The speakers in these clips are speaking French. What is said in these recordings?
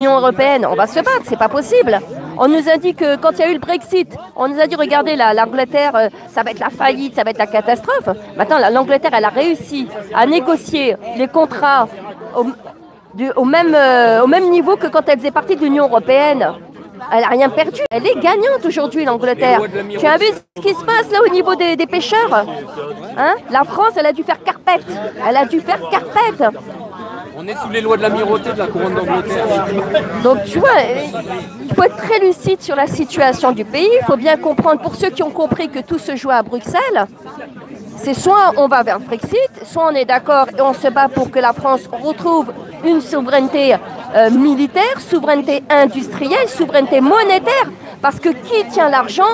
l'Union européenne, on va se battre, c'est pas possible. On nous a dit que quand il y a eu le Brexit, on nous a dit regardez l'Angleterre, ça va être la faillite, ça va être la catastrophe. Maintenant, l'Angleterre, elle a réussi à négocier les contrats au même niveau que quand elle faisait partie de l'Union européenne. Elle n'a rien perdu. Elle est gagnante aujourd'hui, l'Angleterre. Tu as vu ce qui se passe là au niveau des pêcheurs, hein? La France, elle a dû faire carpette. Elle a dû faire carpette. On est sous les lois de l'amirauté de la couronne d'Angleterre. Donc tu vois, il faut être très lucide sur la situation du pays. Il faut bien comprendre, pour ceux qui ont compris que tout se joue à Bruxelles, c'est soit on va vers le Brexit, soit on est d'accord et on se bat pour que la France retrouve une souveraineté militaire, souveraineté industrielle, souveraineté monétaire. Parce que qui tient l'argent,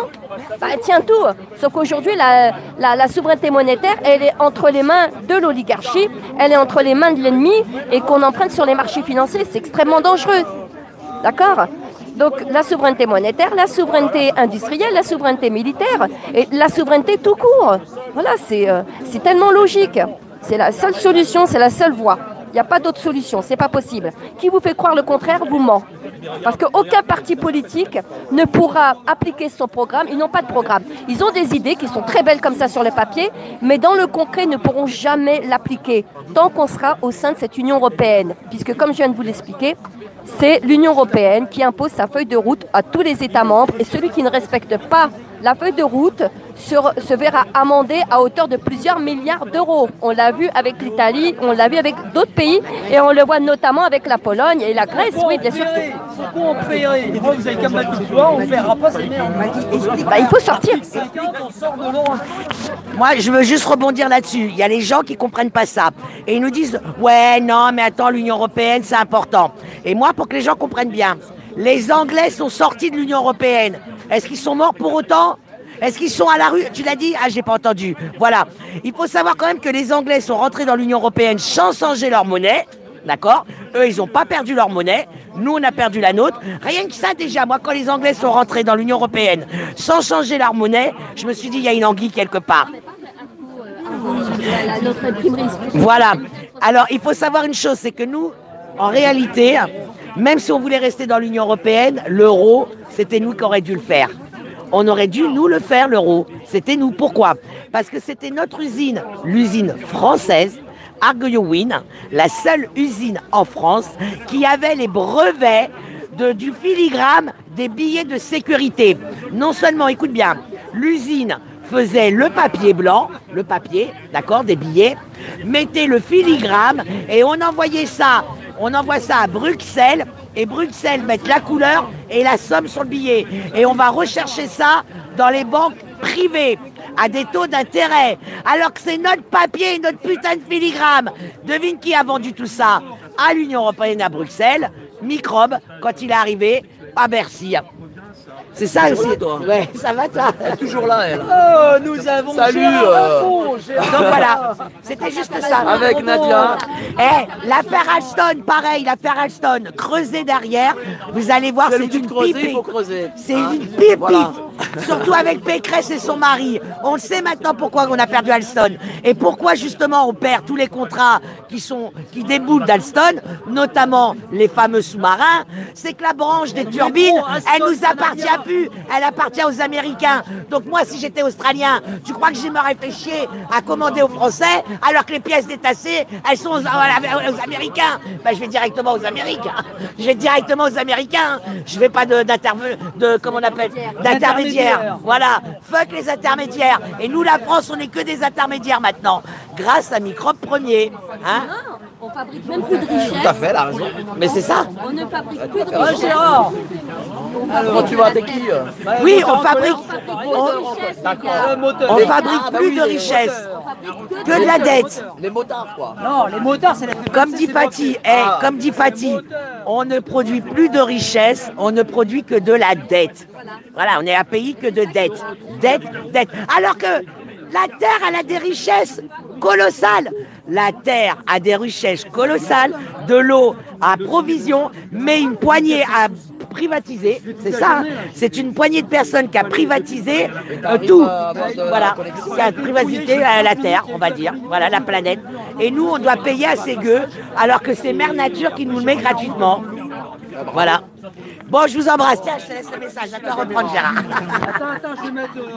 bah, tient tout. Sauf qu'aujourd'hui, la souveraineté monétaire, elle est entre les mains de l'oligarchie, elle est entre les mains de l'ennemi, et qu'on emprunte sur les marchés financiers, c'est extrêmement dangereux. D'accord ? Donc la souveraineté monétaire, la souveraineté industrielle, la souveraineté militaire, et la souveraineté tout court. Voilà, c'est tellement logique. C'est la seule solution, c'est la seule voie. Il n'y a pas d'autre solution, c'est pas possible. Qui vous fait croire le contraire vous ment. Parce qu'aucun parti politique ne pourra appliquer son programme. Ils n'ont pas de programme. Ils ont des idées qui sont très belles comme ça sur le papier, mais dans le concret, ils ne pourront jamais l'appliquer tant qu'on sera au sein de cette Union européenne. Puisque, comme je viens de vous l'expliquer, c'est l'Union européenne qui impose sa feuille de route à tous les États membres. Et celui qui ne respecte pas la feuille de route se verra amendé à hauteur de plusieurs milliards d'euros. On l'a vu avec l'Italie, on l'a vu avec d'autres pays, et on le voit notamment avec la Pologne et la Grèce. Oui, bien sûr. Pourquoi on paierait? Moi, vous avez qu'à mettre le doigt, on ne paiera pas ces merdes. Bah, il faut sortir. Moi, je veux juste rebondir là-dessus. Il y a les gens qui ne comprennent pas ça. Et ils nous disent, ouais, non, mais attends, l'Union européenne, c'est important. Et moi, pour que les gens comprennent bien, les Anglais sont sortis de l'Union européenne. Est-ce qu'ils sont morts pour autant? Est-ce qu'ils sont à la rue? Tu l'as dit? Ah, j'ai pas entendu. Voilà. Il faut savoir quand même que les Anglais sont rentrés dans l'Union européenne sans changer leur monnaie. D'accord? Eux, ils n'ont pas perdu leur monnaie. Nous, on a perdu la nôtre. Rien que ça, déjà, moi, quand les Anglais sont rentrés dans l'Union européenne sans changer leur monnaie, je me suis dit, il y a une anguille quelque part. Voilà. Alors, il faut savoir une chose, c'est que nous, en réalité, même si on voulait rester dans l'Union européenne, l'euro, c'était nous qui aurions dû le faire. On aurait dû nous le faire, l'euro. C'était nous. Pourquoi? Parce que c'était notre usine, l'usine française, Argoio-Wind, la seule usine en France qui avait les brevets du filigrane des billets de sécurité. Non seulement, écoute bien, l'usine faisait le papier blanc, le papier, d'accord, des billets, mettait le filigrane et on envoyait ça. On envoie ça à Bruxelles et Bruxelles met la couleur et la somme sur le billet. Et on va rechercher ça dans les banques privées à des taux d'intérêt. Alors que c'est notre papier et notre putain de filigrane. Devine qui a vendu tout ça? À l'Union européenne à Bruxelles, Microbe, quand il est arrivé à Bercy. C'est ça aussi. Ouais, ça va toi? Elle est toujours là, elle. Oh, nous avons Salut, Donc voilà, c'était juste ça. Avec Nadia. Eh, l'affaire Alstom, pareil, l'affaire Alstom, creusez derrière, vous allez voir, c'est une pipe. C'est une pipe. Voilà. Surtout avec Pécresse et son mari. On le sait maintenant pourquoi on a perdu Alstom. Et pourquoi justement on perd tous les contrats qui déboulent d'Alstom, notamment les fameux sous-marins. C'est que la branche des turbines, elle nous appartient plus. Elle appartient aux Américains. Donc moi, si j'étais Australien, tu crois que je me réfléchis à commander aux Français alors que les pièces détachées, elles sont aux Américains? Ben, je vais directement aux Américains. Je vais directement aux Américains. Je vais pas comment on appelle, d'intermédiaires. Voilà. Fuck les intermédiaires. Et nous, la France, on n'est que des intermédiaires maintenant. Grâce à Microbe Premier. Hein? On fabrique même plus de richesse. Tout à fait, elle a raison. Mais c'est ça. On ne fabrique plus de Ah, richesse. Gérard. Comment tu vas, t'es qui? Oui, on fabrique. On Les fabrique plus de richesse. Que de la dette. Les motards, quoi. Non, les motards, c'est la Comme dit Fatih, comme dit Fatih, on ne produit plus de richesse, on ne produit que de la dette. Voilà, on est un pays que de dette. Dette, dette. Alors que la terre, elle a des richesses colossales. La terre a des richesses colossales, de l'eau à provision, mais une poignée à privatiser, c'est ça, hein. C'est une poignée de personnes qui a privatisé tout. Voilà, qui a privatisé la terre, on va dire, voilà, la planète. Et nous, on doit payer à ces gueux, alors que c'est Mère Nature qui nous le met gratuitement. Voilà. Bon, je vous embrasse. Tiens, je te laisse le message. À toi reprendre, Gérard. Attends, je vais mettre...